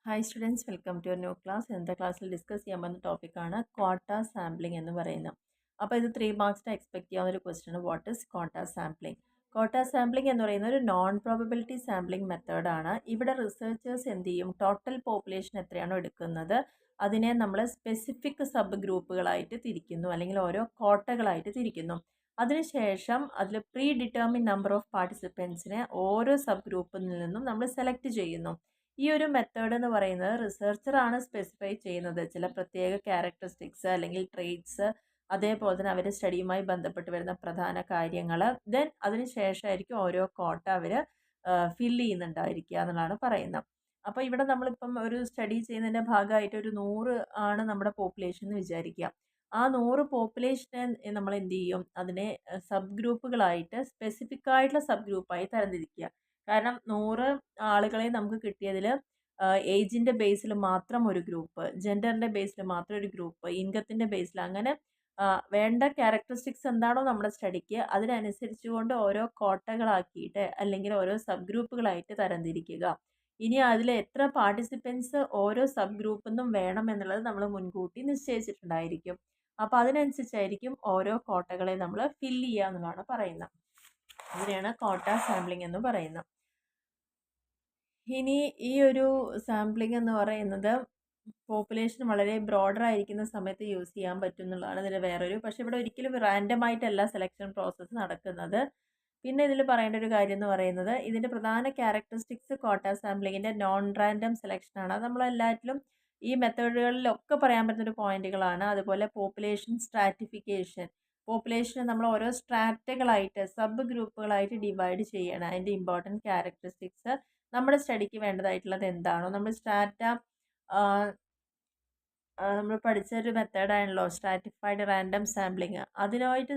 Hi students, welcome to new class. ഇന്നത്തെ ക്ലാസ്സിൽ discuss ചെയ്യാൻ പോകുന്ന ടോപ്പിക്കാണ് ക്വാട്ട സാമ്പിളിംഗ് എന്ന് പറയുന്നത്. അപ്പോൾ ഇത് 3 മാർക്സിന് എക്സ്പെക്ട് ചെയ്യാവുന്ന ഒരു question. What is quota sampling? Quota sampling എന്ന് പറയുന്ന ഒരു നോൺ പ്രോബബിലിറ്റി സാമ്പിളിംഗ് മെത്തേഡാണ്. ഇവിടെ റിസർച്ചേഴ്സ് എന്ത് ചെയ്യും, ടോട്ടൽ പോപ്പുലേഷൻ എത്രയാണോ എടുക്കുന്നത് അതിനെ നമ്മൾ സ്പെസിഫിക് സബ് ഗ്രൂപ്പുകളായിട്ട് തിരിക്കുന്നു, അല്ലെങ്കിൽ ഓരോ കോട്ടകളായിട്ട് തിരിക്കുന്നു. അതിനുശേഷം അതിൽ പ്രീ ഡിറ്റർമിൻ നമ്പർ ഓഫ് പാർട്ടിസിപ്പൻസിനെ ഓരോ സബ് ഗ്രൂപ്പിൽ നിന്നും നമ്മൾ സെലക്ട് ചെയ്യുന്നു. ഈ ഒരു മെത്തേഡ് എന്ന് പറയുന്നത് റിസർച്ചറാണ് സ്പെസിഫൈ ചെയ്യുന്നത്. ചില പ്രത്യേക ക്യാരക്ടറിസ്റ്റിക്സ് അല്ലെങ്കിൽ ട്രെയ്റ്റ്സ്, അതേപോലെ തന്നെ അവരുടെ സ്റ്റഡിയുമായി ബന്ധപ്പെട്ട് വരുന്ന പ്രധാന കാര്യങ്ങൾ, ദെൻ അതിന് ശേഷമായിരിക്കും ഓരോ കോട്ട അവർ ഫില്ല് ചെയ്യുന്നുണ്ടായിരിക്കുക എന്നുള്ളതാണ് പറയുന്നത്. അപ്പോൾ ഇവിടെ നമ്മളിപ്പം ഒരു സ്റ്റഡി ചെയ്യുന്നതിൻ്റെ ഭാഗമായിട്ട് ഒരു 100 ആണ് നമ്മുടെ പോപ്പുലേഷൻ എന്ന് വിചാരിക്കുക. ആ 100 പോപ്പുലേഷനെ നമ്മൾ എന്ത് ചെയ്യും, അതിനെ സബ് ഗ്രൂപ്പുകളായിട്ട് സ്പെസിഫിക് ആയിട്ടുള്ള സബ് ഗ്രൂപ്പായി തരംതിരിക്കുക. കാരണം 100 ആളുകളെ നമുക്ക് കിട്ടിയതിൽ ഏജിൻ്റെ ബേസിൽ മാത്രം ഒരു ഗ്രൂപ്പ്, ജെൻഡറിൻ്റെ ബേസിൽ മാത്രം ഒരു ഗ്രൂപ്പ്, ഇൻകത്തിൻ്റെ ബേസിൽ, അങ്ങനെ വേണ്ട ക്യാരക്ടറിസ്റ്റിക്സ് എന്താണോ നമ്മുടെ സ്റ്റഡിക്ക് അതിനനുസരിച്ചുകൊണ്ട് ഓരോ കോട്ടകളാക്കിയിട്ട് അല്ലെങ്കിൽ ഓരോ സബ് ഗ്രൂപ്പുകളായിട്ട് തരംതിരിക്കുക. ഇനി അതിൽ എത്ര പാർട്ടിസിപ്പൻസ് ഓരോ സബ് ഗ്രൂപ്പിൽ നിന്നും വേണം എന്നുള്ളത് നമ്മൾ മുൻകൂട്ടി നിശ്ചയിച്ചിട്ടുണ്ടായിരിക്കും. അപ്പോൾ അതിനനുസരിച്ചായിരിക്കും ഓരോ കോട്ടകളെ നമ്മൾ ഫില്ല് ചെയ്യുക എന്നുള്ളതാണ് പറയുന്നത്. ഇതിനെയാണ് കോട്ട സാമ്പിളിംഗ് എന്ന് പറയുന്നത്. ഇനി ഈ ഒരു സാമ്പിളിംഗ് എന്ന് പറയുന്നത് പോപ്പുലേഷൻ വളരെ ബ്രോഡർ ആയിരിക്കുന്ന സമയത്ത് യൂസ് ചെയ്യാൻ പറ്റും എന്നുള്ളതാണ് ഇതിൽ വേറൊരു. പക്ഷേ ഇവിടെ ഒരിക്കലും റാൻഡം ആയിട്ടല്ല സെലക്ഷൻ പ്രോസസ്സ് നടക്കുന്നത്. പിന്നെ ഇതിൽ പറയേണ്ട ഒരു കാര്യം എന്ന് പറയുന്നത് ഇതിൻ്റെ പ്രധാന ക്യാരക്ടറിസ്റ്റിക്സ് കോട്ട സാമ്പിളിങ്ങിൻ്റെ നോൺ റാൻഡം സെലക്ഷനാണ്. അത് നമ്മളെല്ലാറ്റിലും ഈ മെത്തേഡുകളിലൊക്കെ പറയാൻ പറ്റുന്നൊരു പോയിന്റുകളാണ്. അതുപോലെ പോപ്പുലേഷൻ സ്ട്രാറ്റിഫിക്കേഷൻ, പോപ്പുലേഷനെ നമ്മൾ ഓരോ സ്ട്രാറ്റകളായിട്ട് സബ് ഗ്രൂപ്പുകളായിട്ട് ഡിവൈഡ് ചെയ്യണം. അതിൻ്റെ ഇമ്പോർട്ടൻറ്റ് ക്യാരക്ടറിസ്റ്റിക്സ്, നമ്മുടെ സ്റ്റഡിക്ക് വേണ്ടതായിട്ടുള്ളത് എന്താണോ, നമ്മൾ സ്ട്രാറ്റ നമ്മൾ പഠിച്ചൊരു മെത്തേഡാണല്ലോ സ്ട്രാറ്റിഫൈഡ് റാൻഡം സാമ്പിളിങ്, അതിനായിട്ട്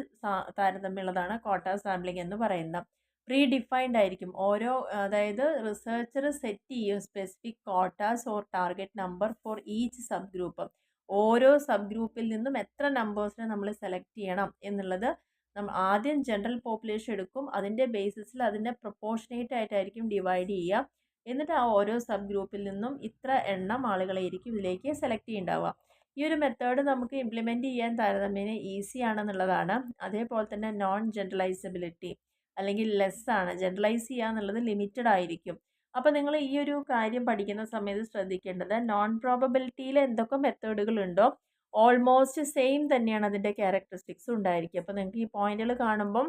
താരതമ്യമുള്ളതാണ് കോട്ട സാമ്പിളിംഗ് എന്ന് പറയുന്നത്. പ്രീ ഡിഫൈൻഡ് ആയിരിക്കും ഓരോ, അതായത് റിസർച്ചർ സെറ്റ് ചെയ്യും specific quotas or target number for each sub group. ഓരോ സബ് ഗ്രൂപ്പിൽ നിന്നും എത്ര നമ്പേഴ്സിനെ നമ്മൾ സെലക്ട് ചെയ്യണം എന്നുള്ളത് നമ്മൾ ആദ്യം ജനറൽ പോപ്പുലേഷൻ എടുക്കും. അതിൻ്റെ ബേസിസിൽ അതിൻ്റെ പ്രൊപ്പോർഷനേറ്റ് ആയിട്ടായിരിക്കും ഡിവൈഡ് ചെയ്യുക. എന്നിട്ട് ആ ഓരോ സബ് ഗ്രൂപ്പിൽ നിന്നും ഇത്ര എണ്ണം ആളുകളായിരിക്കും ഇതിലേക്ക് സെലക്ട് ചെയ്യുന്നുണ്ടാവുക. ഈ ഒരു മെത്തേഡ് നമുക്ക് ഇംപ്ലിമെൻറ്റ് ചെയ്യാൻ താരതമ്യേന ഈസി ആണെന്നുള്ളതാണ്. അതേപോലെ തന്നെ നോൺ ജനറലൈസബിലിറ്റി അല്ലെങ്കിൽ ലെസ് ആണ്. ജനറലൈസ് ചെയ്യുക എന്നുള്ളത് ലിമിറ്റഡ് ആയിരിക്കും. അപ്പോൾ നിങ്ങൾ ഈ ഒരു കാര്യം പഠിക്കുന്ന സമയത്ത് ശ്രദ്ധിക്കേണ്ടത്, നോൺ പ്രോബബിലിറ്റിയിൽ എന്തൊക്കെ മെത്തേഡുകൾ ഉണ്ടോ ഓൾമോസ്റ്റ് സെയിം തന്നെയാണ് അതിൻ്റെ ക്യാരക്ടറിസ്റ്റിക്സ് ഉണ്ടായിരിക്കും. അപ്പോൾ നിങ്ങൾക്ക് ഈ പോയിന്റുകൾ കാണുമ്പം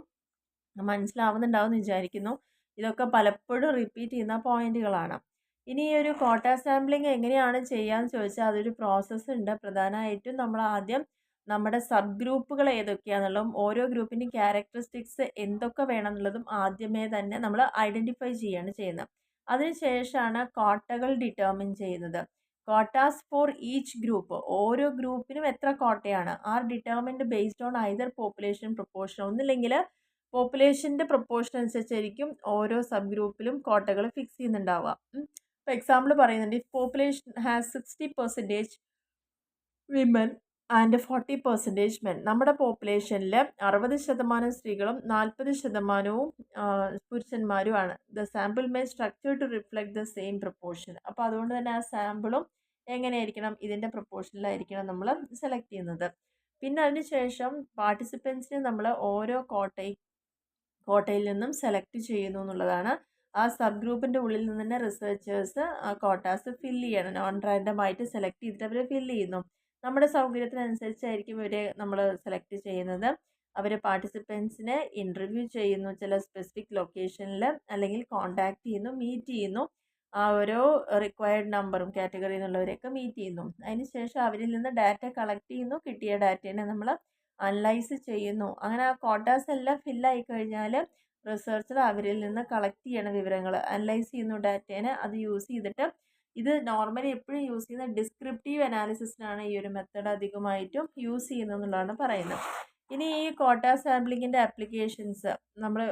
മനസ്സിലാവുന്നുണ്ടാവും എന്ന് വിചാരിക്കുന്നു. ഇതൊക്കെ പലപ്പോഴും റിപ്പീറ്റ് ചെയ്യുന്ന പോയിന്റുകളാണ്. ഇനി ഈ ഒരു കോട്ട സാമ്പിളിംഗ് എങ്ങനെയാണ് ചെയ്യാന്ന് ചോദിച്ചാൽ അതൊരു പ്രോസസ്സ് ഉണ്ട്. പ്രധാനമായിട്ടും നമ്മൾ ആദ്യം നമ്മുടെ സബ് ഗ്രൂപ്പുകൾ ഏതൊക്കെയാണെന്നുള്ളതും ഓരോ ഗ്രൂപ്പിൻ്റെയും ക്യാരക്ടറിസ്റ്റിക്സ് എന്തൊക്കെ വേണം എന്നുള്ളതും ആദ്യമേ തന്നെ നമ്മൾ ഐഡൻറ്റിഫൈ ചെയ്യുകയാണ് ചെയ്യുന്നത്. അതിനുശേഷമാണ് കോട്ടകൾ ഡിറ്റർമിൻ ചെയ്യുന്നത്. കോട്ടാസ് ഫോർ ഈച്ച് ഗ്രൂപ്പ്, ഓരോ ഗ്രൂപ്പിനും എത്ര കോട്ടയാണ്, are determined based on either population proportion, ഒന്നില്ലെങ്കിൽ പോപ്പുലേഷൻ്റെ പ്രൊപ്പോർഷൻ അനുസരിച്ചായിരിക്കും ഓരോ സബ് ഗ്രൂപ്പിലും കോട്ടകൾ ഫിക്സ് ചെയ്യുന്നുണ്ടാവുക. ഇപ്പോൾ എക്സാമ്പിൾ പറയുന്നുണ്ട്, if population has 60% women and 40% men. നമ്മുടെ പോപ്പുലേഷനിൽ 60% സ്ത്രീകളും 40% പുരുഷന്മാരുമാണ്. The sample may structure to reflect the same proportion. അപ്പോൾ അതുകൊണ്ട് തന്നെ ആ സാമ്പിളും എങ്ങനെയായിരിക്കണം, ഇതിൻ്റെ പ്രൊപ്പോർഷനിലായിരിക്കണം നമ്മൾ സെലക്ട് ചെയ്യുന്നത്. പിന്നെ അതിനുശേഷം പാർട്ടിസിപ്പൻസിനെ നമ്മൾ ഓരോ കോട്ടയിൽ നിന്നും സെലക്ട് ചെയ്യുന്നു എന്നുള്ളതാണ്. ആ സബ് ഗ്രൂപ്പിൻ്റെ ഉള്ളിൽ നിന്ന് തന്നെ റിസർച്ചേഴ്സ് ആ കോട്ടാസ് ഫില്ല് ചെയ്യണം. നോൺ റാൻഡം ആയിട്ട് സെലക്ട് ചെയ്തിട്ട് അവർ ഫില്ല് ചെയ്യുന്നു. നമ്മുടെ സൗകര്യത്തിനനുസരിച്ചായിരിക്കും ഇവരെ നമ്മൾ സെലക്ട് ചെയ്യുന്നത്. അവർ പാർട്ടിസിപ്പൻസിനെ ഇൻ്റർവ്യൂ ചെയ്യുന്നു ചില സ്പെസിഫിക് ലൊക്കേഷനിൽ, അല്ലെങ്കിൽ കോണ്ടാക്ട് ചെയ്യുന്നു, മീറ്റ് ചെയ്യുന്നു. ആ ഓരോ റിക്വയർഡ് നമ്പറും കാറ്റഗറി എന്നുള്ളവരെയൊക്കെ മീറ്റ് ചെയ്യുന്നു. അതിനുശേഷം അവരിൽ നിന്ന് ഡാറ്റ കളക്ട് ചെയ്യുന്നു. കിട്ടിയ ഡാറ്റേനെ നമ്മൾ അനലൈസ് ചെയ്യുന്നു. അങ്ങനെ ആ കോട്ടാസ് എല്ലാം ഫില്ലായി കഴിഞ്ഞാൽ റിസർച്ചർ അവരിൽ നിന്ന് കളക്ട് ചെയ്യണ വിവരങ്ങൾ അനലൈസ് ചെയ്യുന്നു ഡാറ്റേനെ. അത് യൂസ് ചെയ്തിട്ട്, ഇത് നോർമലി എപ്പോഴും യൂസ് ചെയ്യുന്ന ഡിസ്ക്രിപ്റ്റീവ് അനാലിസിസിനാണ് ഈ ഒരു മെത്തേഡ് അധികമായിട്ടും യൂസ് ചെയ്യുന്നതെന്നുള്ളതാണ് പറയുന്നത്. ഇനി ഈ കോട്ട സാമ്പിളിങ്ങിൻ്റെ ആപ്ലിക്കേഷൻസ്, നമ്മൾ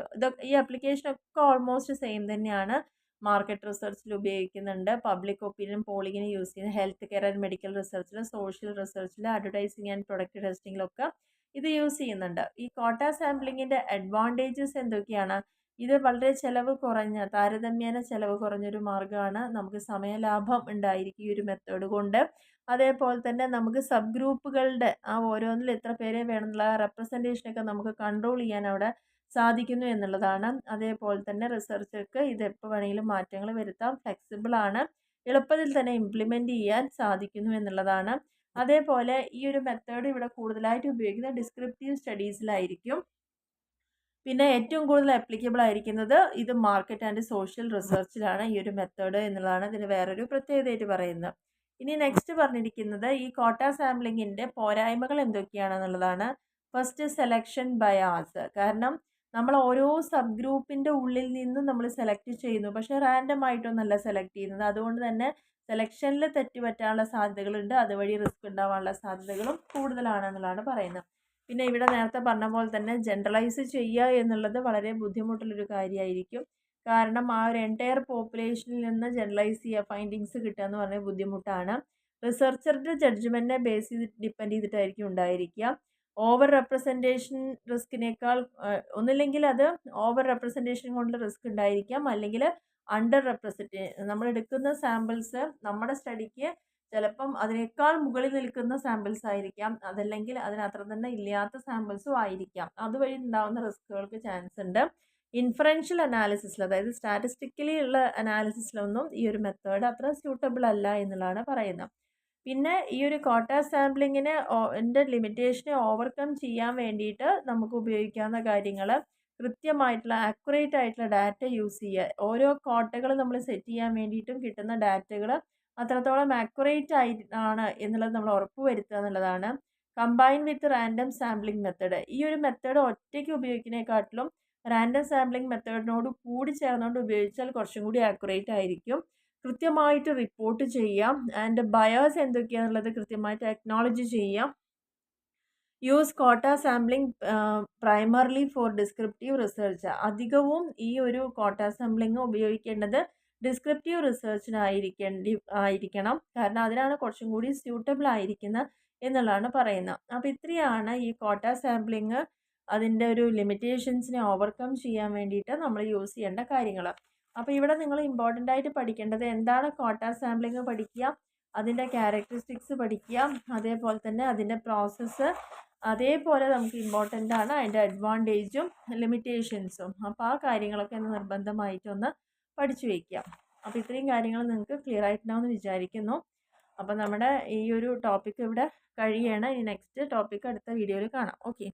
ഈ ആപ്ലിക്കേഷനൊക്കെ ഓൾമോസ്റ്റ് സെയിം തന്നെയാണ്. മാർക്കറ്റ് റിസർച്ചിൽ ഉപയോഗിക്കുന്നുണ്ട്, പബ്ലിക് ഒപ്പീനിയൻ പോളിങ്ങിന് യൂസ് ചെയ്യുന്ന, ഹെൽത്ത് കെയർ ആൻഡ് മെഡിക്കൽ റിസർച്ചിൽ, സോഷ്യൽ റിസർച്ചിൽ, അഡ്വർടൈസിങ് ആൻഡ് പ്രൊഡക്റ്റ് ടെസ്റ്റിങ്ങിലൊക്കെ ഇത് യൂസ് ചെയ്യുന്നുണ്ട്. ഈ കോട്ട സാമ്പിളിങ്ങിൻ്റെ അഡ്വാൻറ്റേജസ് എന്തൊക്കെയാണ്? ഇത് വളരെ ചിലവ് കുറഞ്ഞ, താരതമ്യേന ചിലവ് കുറഞ്ഞൊരു മാർഗ്ഗമാണ്. നമുക്ക് സമയലാഭം ഉണ്ടായിരിക്കും ഈ ഒരു മെത്തേഡ് കൊണ്ട്. അതേപോലെ തന്നെ നമുക്ക് സബ് ഗ്രൂപ്പുകളുടെ ആ ഓരോന്നിൽ എത്ര പേരെ വേണമെന്നുള്ള റെപ്രസെൻറ്റേഷനൊക്കെ നമുക്ക് കൺട്രോൾ ചെയ്യാൻ അവിടെ സാധിക്കുന്നു എന്നുള്ളതാണ്. അതേപോലെ തന്നെ റിസർച്ചർക്ക് ഇത് എപ്പോൾ വേണമെങ്കിലും മാറ്റങ്ങൾ വരുത്താം, ഫ്ലെക്സിബിൾ ആണ്, എളുപ്പത്തിൽ തന്നെ ഇംപ്ലിമെൻറ്റ് ചെയ്യാൻ സാധിക്കുന്നു എന്നുള്ളതാണ്. അതേപോലെ ഈ ഒരു മെത്തേഡ് ഇവിടെ കൂടുതലായിട്ട് ഉപയോഗിക്കുന്നത് ഡിസ്ക്രിപ്റ്റീവ് സ്റ്റഡീസിലായിരിക്കും. പിന്നെ ഏറ്റവും കൂടുതൽ ആപ്ലിക്കബിൾ ആയിരിക്കുന്നത് ഇത് മാർക്കറ്റ് ആൻഡ് സോഷ്യൽ റിസർച്ചിലാണ് ഈ ഒരു മെത്തേഡ് എന്നുള്ളതാണ് ഇതിന് വേറൊരു പ്രത്യേകതയായിട്ട് പറയുന്നത്. ഇനി നെക്സ്റ്റ് പറഞ്ഞിരിക്കുന്നത് ഈ കോട്ട സാമ്പിളിങ്ങിൻ്റെ പോരായ്മകൾ എന്തൊക്കെയാണെന്നുള്ളതാണ്. First, selection bias. കാരണം നമ്മൾ ഓരോ സബ് ഗ്രൂപ്പിൻ്റെ ഉള്ളിൽ നിന്നും നമ്മൾ സെലക്ട് ചെയ്യുന്നു, പക്ഷേ റാൻഡം ആയിട്ടൊന്നല്ല സെലക്ട് ചെയ്യുന്നത്. അതുകൊണ്ട് തന്നെ സെലക്ഷനിൽ തെറ്റുപറ്റാനുള്ള സാധ്യതകളുണ്ട്, അതുവഴി റിസ്ക് ഉണ്ടാവാനുള്ള സാധ്യതകളും കൂടുതലാണെന്നുള്ളതാണ് പറയുന്നത്. പിന്നെ ഇവിടെ നേരത്തെ പറഞ്ഞ പോലെ തന്നെ ജനറലൈസ് ചെയ്യുക എന്നുള്ളത് വളരെ ബുദ്ധിമുട്ടുള്ളൊരു കാര്യമായിരിക്കും. കാരണം ആ ഒരു എൻറ്റയർ പോപ്പുലേഷനിൽ നിന്ന് ജനറലൈസ് ചെയ്യുക, ഫൈൻഡിങ്സ് കിട്ടുക എന്ന് പറഞ്ഞാൽ ബുദ്ധിമുട്ടാണ്. റിസർച്ചറുടെ ജഡ്ജ്മെൻറ്റിനെ ബേസ് ചെയ്ത് ഡിപ്പെൻഡ് ചെയ്തിട്ടായിരിക്കും ഉണ്ടായിരിക്കുക. ഓവർ റെപ്രസെൻറ്റേഷൻ റിസ്കിനേക്കാൾ ഒന്നില്ലെങ്കിൽ അത് ഓവർ റെപ്രസെൻറ്റേഷൻ കൊണ്ട് റിസ്ക് ഉണ്ടായിരിക്കാം, അല്ലെങ്കിൽ അണ്ടർ നമ്മൾ എടുക്കുന്ന സാമ്പിൾസ് നമ്മുടെ സ്റ്റഡിക്ക് ചിലപ്പം അതിനേക്കാൾ മുകളിൽ നിൽക്കുന്ന സാമ്പിൾസ് ആയിരിക്കാം, അതല്ലെങ്കിൽ അതിനത്ര തന്നെ ഇല്ലാത്ത സാമ്പിൾസും ആയിരിക്കാം. അതുവഴി ഉണ്ടാകുന്ന റിസ്കുകൾക്ക് ചാൻസ് ഉണ്ട്. ഇൻഫറൻഷ്യൽ അനാലിസിസിൽ, അതായത് സ്റ്റാറ്റിസ്റ്റിക്കലി ഉള്ള അനാലിസിസിലൊന്നും ഈ ഒരു മെത്തേഡ് അത്ര സ്യൂട്ടബിൾ അല്ല എന്നുള്ളതാണ് പറയുന്നത്. പിന്നെ ഈ ഒരു കോട്ട സാമ്പിളിങ്ങിന് ലിമിറ്റേഷനെ ഓവർകം ചെയ്യാൻ വേണ്ടിയിട്ട് നമുക്ക് ഉപയോഗിക്കാവുന്ന കാര്യങ്ങൾ, കൃത്യമായിട്ടുള്ള ആക്യുറേറ്റ് ആയിട്ടുള്ള ഡാറ്റ യൂസ് ചെയ്യുക. ഓരോ കോട്ടകൾ നമ്മൾ സെറ്റ് ചെയ്യാൻ വേണ്ടിയിട്ടും കിട്ടുന്ന ഡാറ്റകൾ അത്രത്തോളം ആക്യുറേറ്റ് ആണ് എന്നുള്ളത് നമ്മൾ ഉറപ്പ് വരുത്തുക എന്നുള്ളതാണ്. Combine with random sampling method. ഈ ഒരു മെത്തേഡ് ഒറ്റയ്ക്ക് ഉപയോഗിക്കുന്നതിനെക്കാട്ടിലും റാൻഡം സാമ്പിളിംഗ് മെത്തേഡിനോട് കൂടി ചേർന്നുകൊണ്ട് ഉപയോഗിച്ചാൽ കുറച്ചും കൂടി ആക്യുറേറ്റ് ആയിരിക്കും. കൃത്യമായിട്ട് റിപ്പോർട്ട് ചെയ്യാം. ആൻഡ് ബയേഴ്സ് എന്തൊക്കെയാണെന്നുള്ളത് കൃത്യമായിട്ട് അക്നോളജ് ചെയ്യാം. Use quota sampling primarily for descriptive research. അധികവും ഈ ഒരു കോട്ട സാമ്പിളിംഗ് ഉപയോഗിക്കേണ്ടത് ഡിസ്ക്രിപ്റ്റീവ് റിസർച്ചിനായിരിക്കണം. കാരണം അതിനാണ് കുറച്ചും കൂടി സ്യൂട്ടബിൾ ആയിരിക്കുന്നത് എന്നുള്ളതാണ് പറയുന്നത്. അപ്പോൾ ഇത്രയാണ് ഈ കോട്ട സാമ്പിളിംഗ് അതിൻ്റെ ഒരു ലിമിറ്റേഷൻസിനെ ഓവർകം ചെയ്യാൻ വേണ്ടിയിട്ട് നമ്മൾ യൂസ് ചെയ്യേണ്ട കാര്യങ്ങൾ. അപ്പോൾ ഇവിടെ നിങ്ങൾ ഇമ്പോർട്ടൻ്റ് ആയിട്ട് പഠിക്കേണ്ടത് എന്താണ് കോട്ട സാമ്പിളിംഗ് പഠിക്കുക, അതിൻ്റെ ക്യാരക്ടറിസ്റ്റിക്സ് പഠിക്കുക, അതേപോലെ തന്നെ അതിൻ്റെ പ്രോസസ്സ്, അതേപോലെ നമുക്ക് ഇമ്പോർട്ടൻ്റ് ആണ് അതിൻ്റെ അഡ്വാൻറ്റേജും ലിമിറ്റേഷൻസും. അപ്പോൾ ആ കാര്യങ്ങളൊക്കെ നിർബന്ധമായിട്ടൊന്ന് പഠിച്ചു വയ്ക്കുക. അപ്പോൾ ഇത്രയും കാര്യങ്ങൾ നിങ്ങൾക്ക് ക്ലിയർ ആയിട്ടുണ്ടാവുമെന്ന് വിചാരിക്കുന്നു. അപ്പോൾ നമ്മുടെ ഈ ഒരു ടോപ്പിക്ക് ഇവിടെ കഴിയുകയാണ്. ഈ നെക്സ്റ്റ് ടോപ്പിക്ക് അടുത്ത വീഡിയോയിൽ കാണാം. ഓക്കെ.